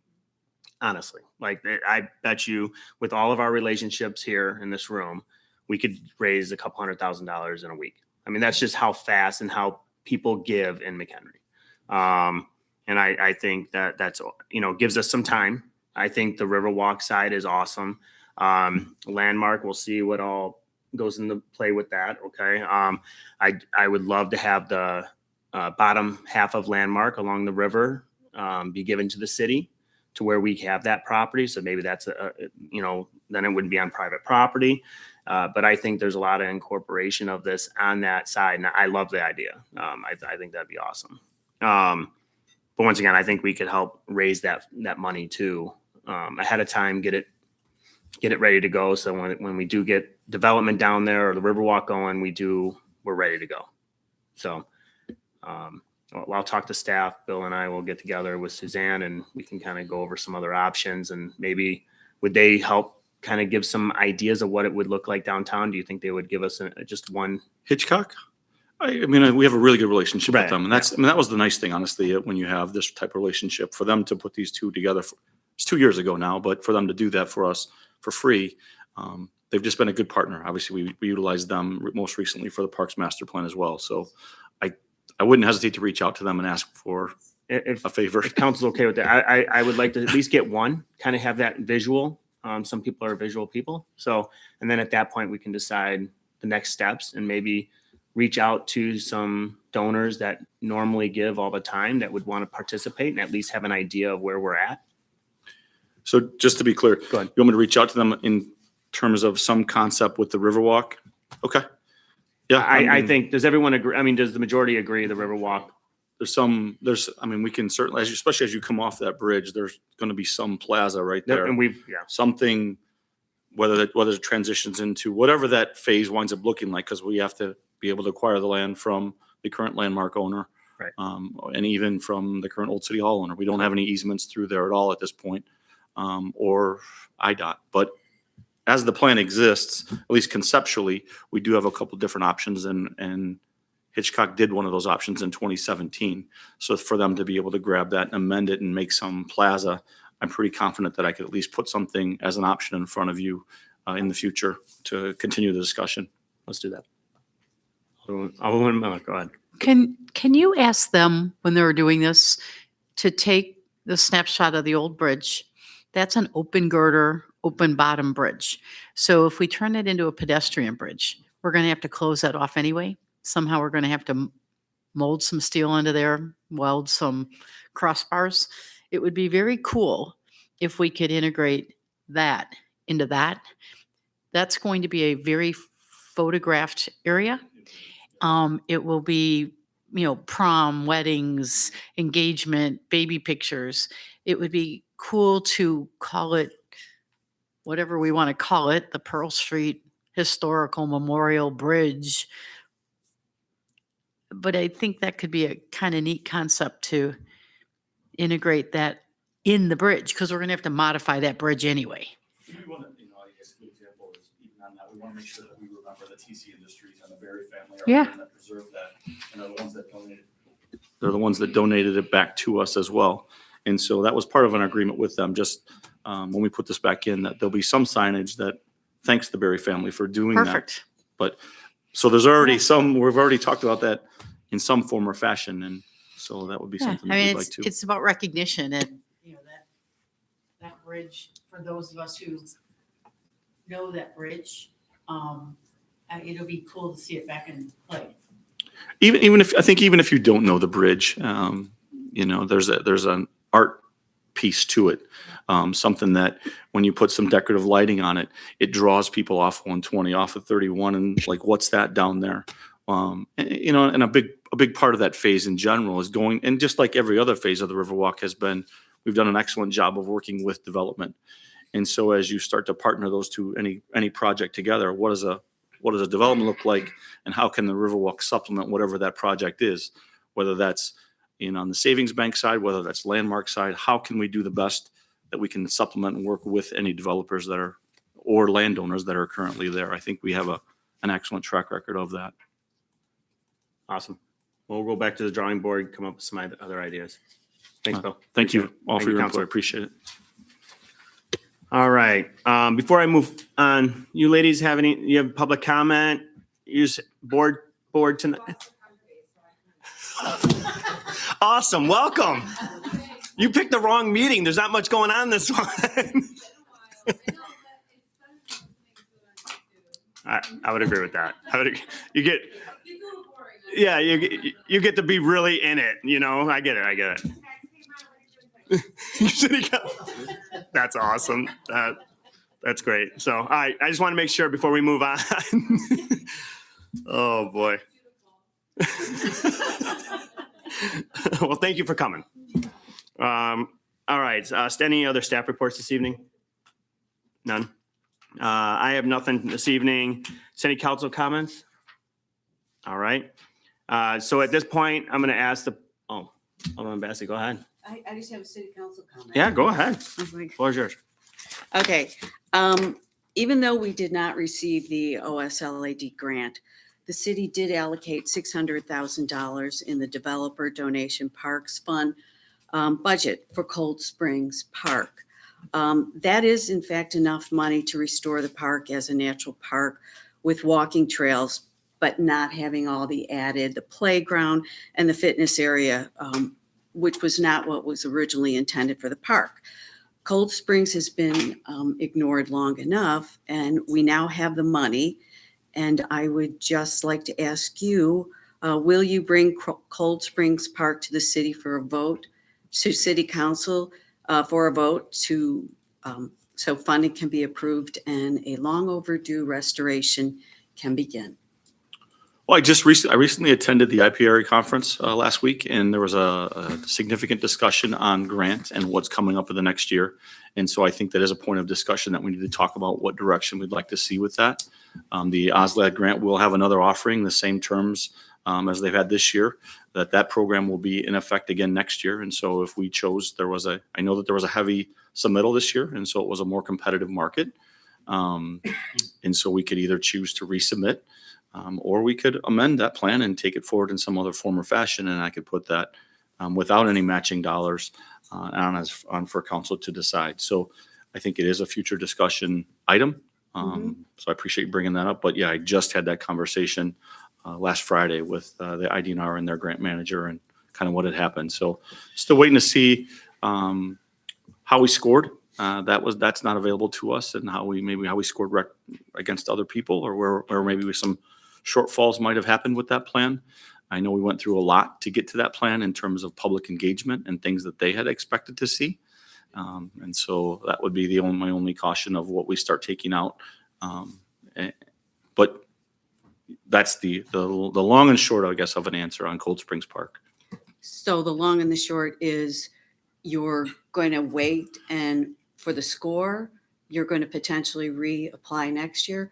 Honestly, like I bet you with all of our relationships here in this room, we could raise a couple $100,000 in a week. I mean, that's just how fast and how people give in McHenry. And I think that's, gives us some time. I think the Riverwalk side is awesome. Landmark, we'll see what all goes into play with that. Okay. I would love to have the bottom half of Landmark along the river be given to the city, to where we have that property. So maybe that's then it wouldn't be on private property. But I think there's a lot of incorporation of this on that side. And I love the idea. I think that'd be awesome. But once again, I think we could help raise that money too, ahead of time, get it ready to go. So when we do get development down there or the Riverwalk going, we're ready to go. So, I'll talk to staff. Bill and I will get together with Suzanne and we can kind of go over some other options, and maybe would they help kind of give some ideas of what it would look like downtown? Do you think they would give us just one? Hitchcock? I mean, we have a really good relationship Right, with them. And that was the nice thing, honestly, when you have this type of relationship, for them to put these two together. It's 2 years ago now, but for them to do that for us for free, they've just been a good partner. Obviously, we utilized them most recently for the Parks Master Plan as well. So I wouldn't hesitate to reach out to them and ask for If a favor. if council's okay with that, I would like to at least get one, kind of have that visual. Some people are visual people. So, and then at that point we can decide the next steps and maybe reach out to some donors that normally give all the time that would want to participate and at least have an idea of where we're at. So just to be clear, Go ahead. you want me to reach out to them in terms of some concept with the Riverwalk? Okay. Yeah. I mean, think, does everyone agree? I mean, does the majority agree the Riverwalk? we can certainly, especially as you come off that bridge, there's going to be some plaza right there. And Something, whether it transitions into whatever that phase winds up looking like, because we have to be able to acquire the land from the current Landmark owner. Right. And even from the current Old City Hall owner. We don't have any easements through there at all at this point, or IDOT. But as the plan exists, at least conceptually, we do have a couple different options, and Hitchcock did one of those options in 2017. So for them to be able to grab that and amend it and make some plaza, I'm pretty confident that I could at least put something as an option in front of you in the future to continue the discussion. Let's do that. Go ahead. Can you ask them when they were doing this to take the snapshot of the old bridge? That's an open girder, open bottom bridge. So if we turn it into a pedestrian bridge, we're going to have to close that off anyway. Somehow we're going to have to mold some steel into there, weld some crossbars. It would be very cool if we could integrate that into that. That's going to be a very photographed area. It will be, prom, weddings, engagement, baby pictures. It would be cool to call it whatever we want to call it, the Pearl Street historical memorial bridge. But I think that could be a kind of neat concept to integrate that in the bridge, because we're going to have to modify that bridge anyway. We want to, I guess a good example is even on that, we want to make sure that we remember the TC Industries and the Berry family are Yeah. the ones that preserve that and are the ones that donated. They're the ones that donated it back to us as well. And so that was part of an agreement with them, just when we put this back in, that there'll be some signage that thanks the Berry family for doing that. Perfect. But, so there's already some, we've already talked about that in some form or fashion, and so that would be Yeah, something I that mean, we'd like to. it's about recognition, and, that bridge, for those of us who know that bridge, it'll be cool to see it back in play. Even if, I think even if you don't know the bridge, there's an art piece to it. Something that when you put some decorative lighting on it, it draws people off 120, off of 31, and like, what's that down there? And a big part of that phase in general is going, and just like every other phase of the Riverwalk has been, we've done an excellent job of working with development. And so as you start to partner those two, any project together, what does a development look like, and how can the Riverwalk supplement whatever that project is, whether that's on the savings bank side, whether that's landmark side, how can we do the best that we can supplement and work with any developers that are, or landowners that are currently there. I think we have an excellent track record of that. Awesome. We'll go back to the drawing board, come up with some other ideas. Thanks, Bill. Thank you all Thank for you, your Council. input. I appreciate it. All right. Before I move on, you ladies you have public comment? Use board tonight. Awesome. Welcome. You picked the wrong meeting. There's not much going on this one. I would agree with that. You get to be really in it. I get it. That's awesome. That's great. So, all right. I just want to make sure before we move on. Oh boy. Well, thank you for coming. All right. Any other staff reports this evening? None. I have nothing this evening. City council comments? All right. So at this point, I'm going to ask Alderman Bassey, go ahead. I just have a city council comment. Yeah, go ahead. Okay. Floor is yours. Okay. Even though we did not receive the OSLAD grant, the city did allocate $600,000 in the Developer Donation Parks Fund budget for Cold Springs Park. That is in fact enough money to restore the park as a natural park with walking trails, but not having all the playground and the fitness area, which was not what was originally intended for the park. Cold Springs has been ignored long enough, and we now have the money. And I would just like to ask you, will you bring Cold Springs Park to the city for a vote, to city council for a vote so funding can be approved and a long overdue restoration can begin? Well, I recently attended the IPRA conference last week, and there was a significant discussion on grant and what's coming up in the next year. And so I think that is a point of discussion that we need to talk about what direction we'd like to see with that. The OSLAD grant will have another offering, the same terms as they've had this year, that program will be in effect again next year. And so if we chose, I know that there was a heavy submittal this year, and so it was a more competitive market. And so we could either choose to resubmit, or we could amend that plan and take it forward in some other form or fashion, and I could put that without any matching dollars on for council to decide. So I think it is a future discussion item. So I appreciate you bringing that up. But yeah, I just had that conversation last Friday with the IDNR and their grant manager and kind of what had happened. So still waiting to see how we scored. That's not available to us, and how we scored against other people, or where maybe some shortfalls might have happened with that plan. I know we went through a lot to get to that plan in terms of public engagement and things that they had expected to see. And so that would be my only caution of what we start taking out. But that's the long and short, I guess, of an answer on Cold Springs Park. So the long and the short is you're going to wait, and for the score, you're going to potentially reapply next year,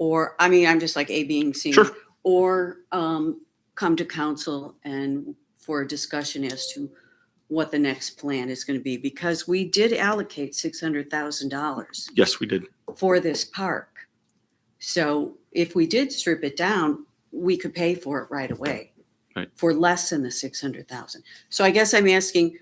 or, I mean, I'm just like A, B, and C. Sure. Or come to council and for a discussion as to what the next plan is going to be, because we did allocate $600,000 Yes, we did. for this park. So if we did strip it down, we could pay for it right away. Right. For less than the 600,000. So I guess I'm asking,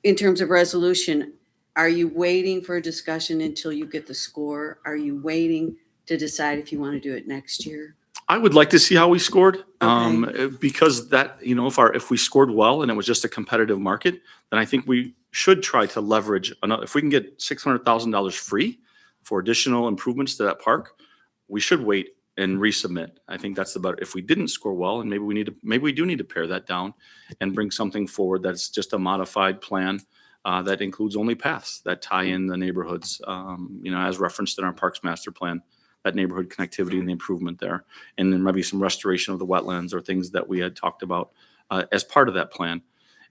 in terms of resolution, are you waiting for a discussion until you get the score? Are you waiting to decide if you want to do it next year? I would like to see how we scored, because that, if we scored well and it was just a competitive market, then I think we should try to leverage another. If we can get $600,000 free for additional improvements to that park, we should wait and resubmit. I think that's the better. If we didn't score well, and maybe we do need to pare that down and bring something forward that's just a modified plan that includes only paths that tie in the neighborhoods, as referenced in our Parks Master Plan. That neighborhood connectivity and the improvement there. And then maybe some restoration of the wetlands or things that we had talked about as part of that plan.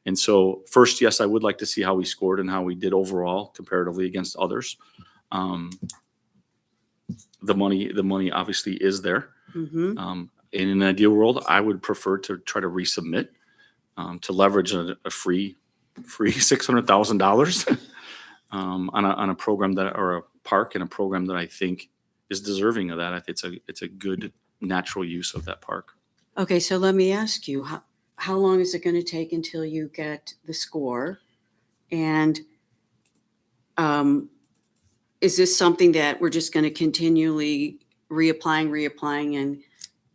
And so first, yes, I would like to see how we scored and how we did overall comparatively against others. The money obviously is there. Mm-hmm. In an ideal world, I would prefer to try to resubmit to leverage a free $600,000 on a program or a park and a program that I think is deserving of that. I think it's a good natural use of that park. Okay, so let me ask you, how long is it going to take until you get the score? And is this something that we're just going to continually reapplying and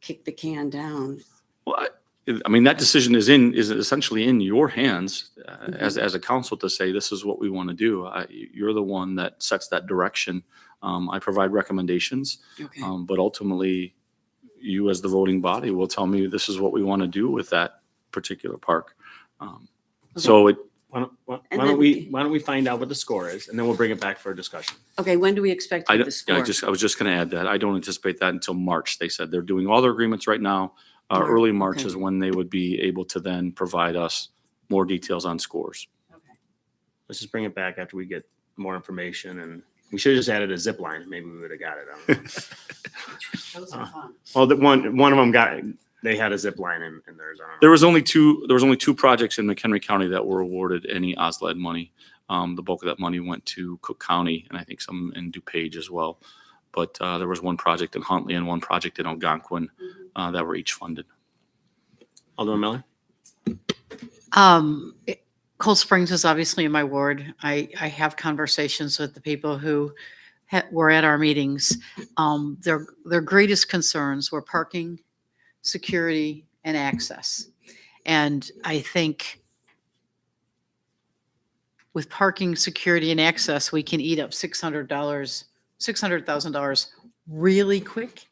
kick the can down? Well, I mean, that decision is essentially in your hands as a council to say, this is what we want to do. You're the one that sets that direction. I provide recommendations, Okay. but ultimately you as the voting body will tell me this is what we want to do with that particular park. So Why And don't then- we find out what the score is, and then we'll bring it back for a discussion. Okay, when do we expect to I get the score? I was just going to add that. I don't anticipate that until March. They said they're doing all their agreements right now. March, Early March okay. is when they would be able to then provide us more details on scores. Let's just bring it back after we get more information, and we should have just added a zip line. Maybe we would have got it. I don't know. Those are fun. Well, one of them they had a zip line in theirs. I don't know. There was only two projects in McHenry County that were awarded any OSLED money. The bulk of that money went to Cook County and I think some in DuPage as well. But there was one project in Huntley and one project in Algonquin that were each funded. Alderman Miller? Cold Springs is obviously in my ward. I have conversations with the people who were at our meetings. Their greatest concerns were parking, security, and access. And I think with parking, security, and access, we can eat up $600,000 really quick.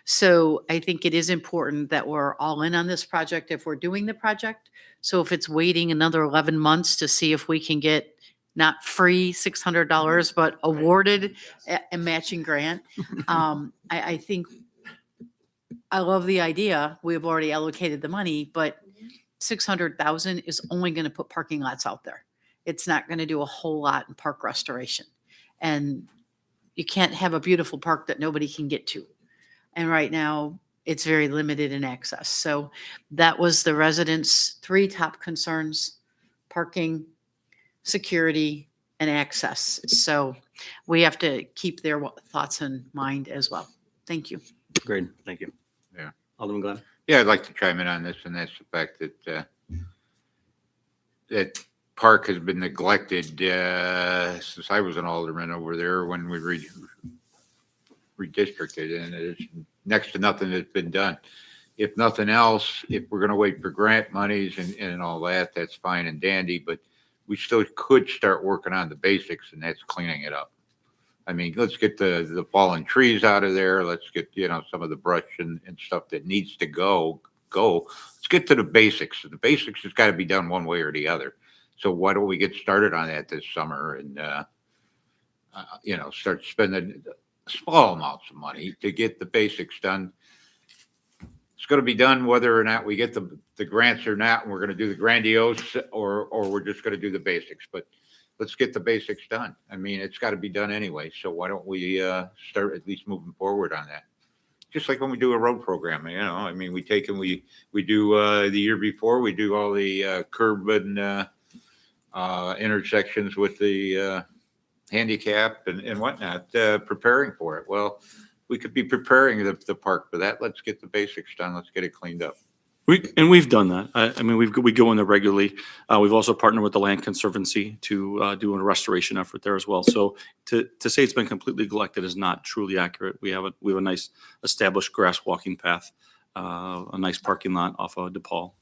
So I think it is important that we're all in on this project if we're doing the project. So if it's waiting another 11 months to see if we can get not free $600, but awarded a matching grant, I think I love the idea. We've already allocated the money, but 600,000 is only going to put parking lots out there. It's not going to do a whole lot in park restoration. And you can't have a beautiful park that nobody can get to. And right now it's very limited in access. So that was the residents' three top concerns: parking, security, and access. So we have to keep their thoughts in mind as well. Thank you. Great, thank you. Yeah. Alderman Glenn? Yeah, I'd like to chime in on this, and that's the fact that that park has been neglected since I was an alderman over there when we redistricted, and it's next to nothing that's been done. If nothing else, if we're going to wait for grant monies and all that, that's fine and dandy, but we still could start working on the basics, and that's cleaning it up. I mean, let's get the fallen trees out of there. Let's get, some of the brush and stuff that needs to go. Let's get to the basics. The basics has got to be done one way or the other. So why don't we get started on that this summer and, start spending small amounts of money to get the basics done. It's going to be done whether or not we get the grants or not, and we're going to do the grandiose or we're just going to do the basics. But let's get the basics done. I mean, it's got to be done anyway. So why don't we start at least moving forward on that? Just like when we do a road program, you know, I mean, we take and we do the year before, we do all the curb and intersections with the handicap and whatnot, preparing for it. Well, we could be preparing the park for that. Let's get the basics done. Let's get it cleaned up. We've done that. I mean, we go in there regularly. We've also partnered with the Land Conservancy to do a restoration effort there as well. So to say it's been completely neglected is not truly accurate. We have a nice established grass walking path, a nice parking lot off of DePaul.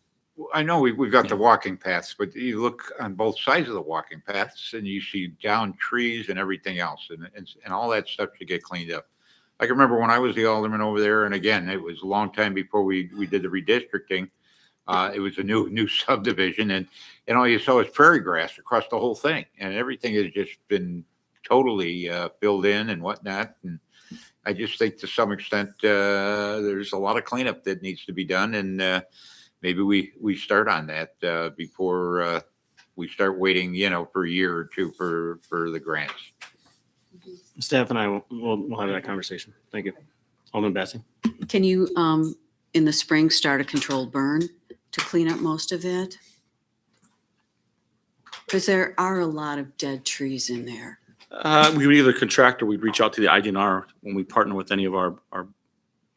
I know we've got the walking paths, but you look on both sides of the walking paths and you see down trees and everything else, and all that stuff should get cleaned up. I can remember when I was the alderman over there, and again, it was a long time before we did the redistricting. It was a new subdivision, and all you saw was prairie grass across the whole thing, and everything has just been totally filled in and whatnot. And I just think to some extent there's a lot of cleanup that needs to be done, and maybe we start on that before we start waiting, you know, for a year or two for the grants. Staff and I will have that conversation. Thank you. Alderman Bassi. Can you, in the spring, start a controlled burn to clean up most of it? Because there are a lot of dead trees in there. We would either contract or we'd reach out to the IDNR when we partner with any of our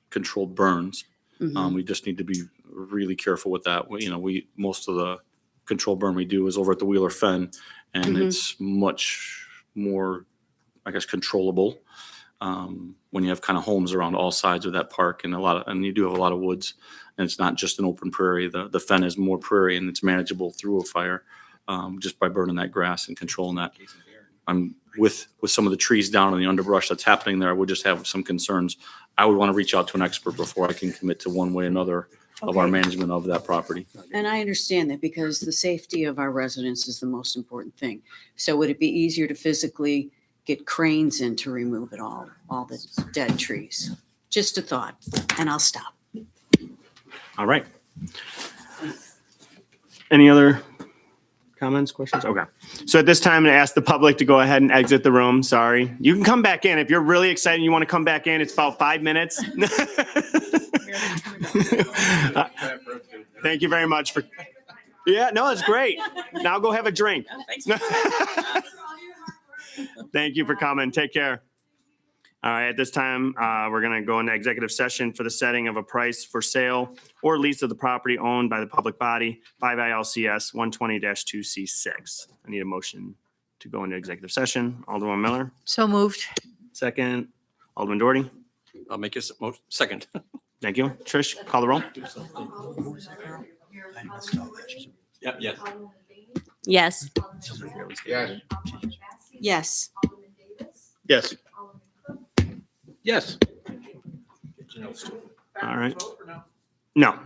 controlled burns. Mhm. We just need to be really careful with that. You know, most of the controlled burn we do is over at the Wheeler Fen, and Mhm. it's much more, I guess, controllable when you have kind of homes around all sides of that park, and you do have a lot of woods, and it's not just an open prairie. The Fen is more prairie, and it's manageable through a fire just by burning that grass and controlling that. With some of the trees down in the underbrush that's happening there, I would just have some concerns. I would want to reach out to an expert before I can commit to one way or another of our Okay. management of that property. And I understand that because the safety of our residents is the most important thing. So would it be easier to physically get cranes in to remove it all the dead trees? Just a thought, and I'll stop. All right. Any other comments, questions? Okay. So at this time, I'm going to ask the public to go ahead and exit the room. Sorry. You can come back in. If you're really excited and you want to come back in, it's about 5 minutes. Thank you very much for. Yeah, no, it's great. Now go have a drink. Thank you for coming. Take care. All right, at this time, we're going to go into executive session for the setting of a price for sale or lease of the property owned by the public body, 5 ILCS 120-2C6. I need a motion to go into executive session. Alderman Miller, So moved. second. Alderman Doherty, I'll make a second. thank you. Trish, call the roll. Yep, yes. Yes. Yes. Yes. Yes. Yes. All right. No.